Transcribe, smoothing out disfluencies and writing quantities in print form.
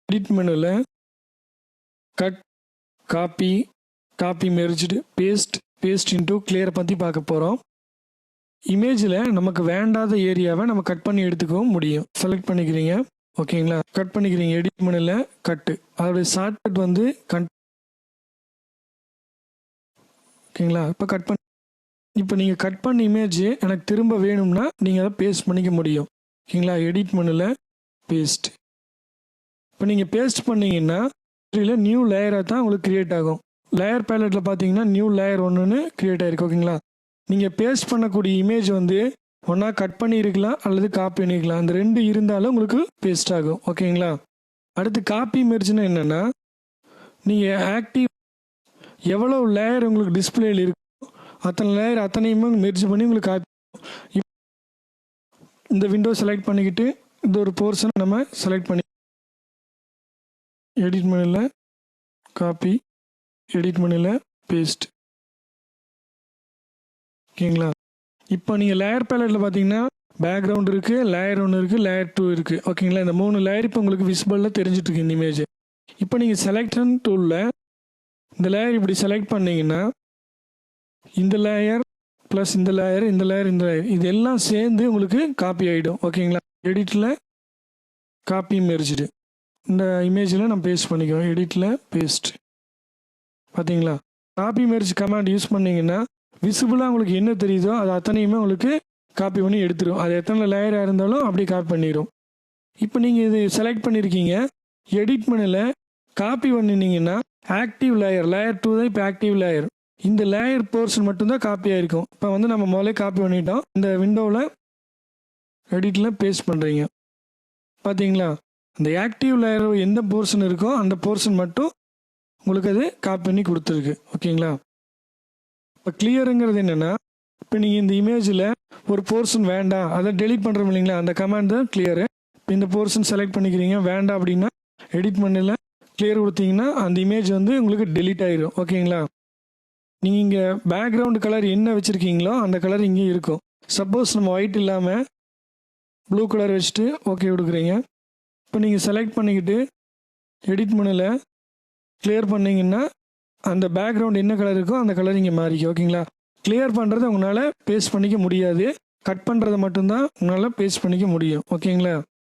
Edit மெனுவில் cut, copy, copy merged, paste into clear பற்றி பார்க்க போகிறோம். இமேஜில் நமக்கு வேண்டாத ஏரியாவை நம்ம கட் பண்ணி எடுத்துக்கவும் முடியும். செலக்ட் பண்ணிக்கிறீங்க, ஓகேங்களா? கட் பண்ணிக்கிறீங்க. எடிட் மெனுவில் கட்டு, அதோடைய ஷார்ட்கட் வந்து ஓகேங்களா? இப்போ நீங்கள் கட் பண்ண இமேஜ் எனக்கு திரும்ப வேணும்னா நீங்கள் அதை பேஸ்ட் பண்ணிக்க முடியும், ஓகேங்களா? எடிட் மெனுவில் பேஸ்ட். இப்போ நீங்கள் பேஸ்ட் பண்ணிங்கன்னா நியூ லேயராக தான் உங்களுக்கு கிரியேட் ஆகும். லேயர் பேலட்டில் பார்த்தீங்கன்னா நியூ லேயர் ஒன்றுன்னு கிரியேட் ஆகிருக்கு, ஓகேங்களா? நீங்கள் பேஸ்ட் பண்ணக்கூடிய இமேஜ் வந்து ஒன்றா கட் பண்ணியிருக்கலாம் அல்லது காப்பி பண்ணிக்கலாம். அந்த ரெண்டு இருந்தாலும் உங்களுக்கு பேஸ்ட் ஆகும், ஓகேங்களா? அடுத்து காப்பி மெர்ஜ்னா என்னென்னா, நீங்கள் ஆக்டிவ் எவ்வளோ லேயர் உங்களுக்கு டிஸ்பிளேயில் இருக்கோ அத்தனை லேயர் அத்தனையுமே மெர்ஜ் பண்ணி உங்களுக்கு காப்பி. இந்த விண்டோ செலக்ட் பண்ணிக்கிட்டு இந்த ஒரு போர்ஷனை நம்ம செலக்ட் பண்ணி எடிட் மெனுவில் காப்பி, எடிட் மெனுவில் பேஸ்ட், ஓகேங்களா? இப்போ நீங்கள் லேயர் பேலட்டில் பார்த்தீங்கன்னா பேக்ரவுண்ட் இருக்குது, லேயர் 1 இருக்குது, லேயர் 2 இருக்குது, ஓகேங்களா? இந்த 3 லேயர் இப்போ உங்களுக்கு விசிபிளில் தெரிஞ்சிட்டு இருக்கு இந்த இமேஜ். இப்போ நீங்கள் செலக்ஷன் டூலில் இந்த லேயர் இப்படி செலக்ட் பண்ணிங்கன்னா இந்த லேயர் ப்ளஸ் இந்த லேயர், இந்த லேயர், இந்த லேயர் இதெல்லாம் சேர்ந்து உங்களுக்கு காப்பி ஆகிடும், ஓகேங்களா? எடிட்டில் காப்பி மெர்ஜ்டு இந்த இமேஜில் நம்ம பேஸ்ட் பண்ணிக்கிறோம். எடிட்டில் பேஸ்ட், பார்த்தீங்களா? காப்பி மெர்ஜ் கமாண்ட் யூஸ் பண்ணிங்கன்னா விசிபிளாக உங்களுக்கு என்ன தெரியுதோ அது அத்தனையுமே உங்களுக்கு காப்பி பண்ணி எடுத்துரும். அது எத்தனை லேயராக இருந்தாலும் அப்படியே காப்பி பண்ணிடும். இப்போ நீங்கள் இது செலக்ட் பண்ணியிருக்கீங்க, எடிட் மெனுவில் காப்பி பண்ணினீங்கன்னா ஆக்டிவ் லேயர் 2 தான் இப்போ ஆக்டிவ் லேயர். இந்த லேயர் போர்ஷன் மட்டும்தான் காப்பி ஆகிருக்கும். இப்போ வந்து நம்ம முதல்ல காப்பி பண்ணிட்டோம். இந்த விண்டோவில் எடிட்டில் பேஸ்ட் பண்ணுறீங்க, பார்த்தீங்களா? அந்த ஆக்டிவ் லேயர் எந்த போர்ஷன் இருக்கோ அந்த போர்ஷன் மட்டும் உங்களுக்கு அது காப்பி பண்ணி கொடுத்துருக்கு, ஓகேங்களா? இப்போ கிளியருங்கிறது என்னென்னா, இப்போ நீங்கள் இந்த இமேஜில் ஒரு போர்ஷன் வேண்டாம் அதை டெலிட் பண்ணுறோம் இல்லைங்களா, அந்த கமாண்ட் தான் கிளியரு. இப்போ இந்த போர்ஷன் செலக்ட் பண்ணிக்கிறீங்க, வேண்டாம் அப்படின்னா எடிட் பண்ணல கிளியர் கொடுத்தீங்கன்னா அந்த இமேஜ் வந்து உங்களுக்கு டெலிட் ஆகிடும், ஓகேங்களா? நீங்கள் இங்கே பேக்ரவுண்டு கலர் என்ன வச்சுருக்கீங்களோ அந்த கலர் இங்கே இருக்கும். சப்போஸ் நம்ம ஒயிட் இல்லாமல் ப்ளூ கலர் வச்சுட்டு ஓகே கொடுக்குறீங்க. இப்போ நீங்கள் செலக்ட் பண்ணிக்கிட்டு எடிட் மெனுவில் கிளியர் பண்ணிங்கன்னா அந்த பேக்ரவுண்ட் என்ன கலர் இருக்கோ அந்த கலர் இங்கே மாறிக்கும், ஓகேங்களா? கிளியர் பண்ணுறதை உங்களால் பேஸ்ட் பண்ணிக்க முடியாது, கட் பண்ணுறதை மட்டும்தான் உங்களால் பேஸ்ட் பண்ணிக்க முடியும், ஓகேங்களா?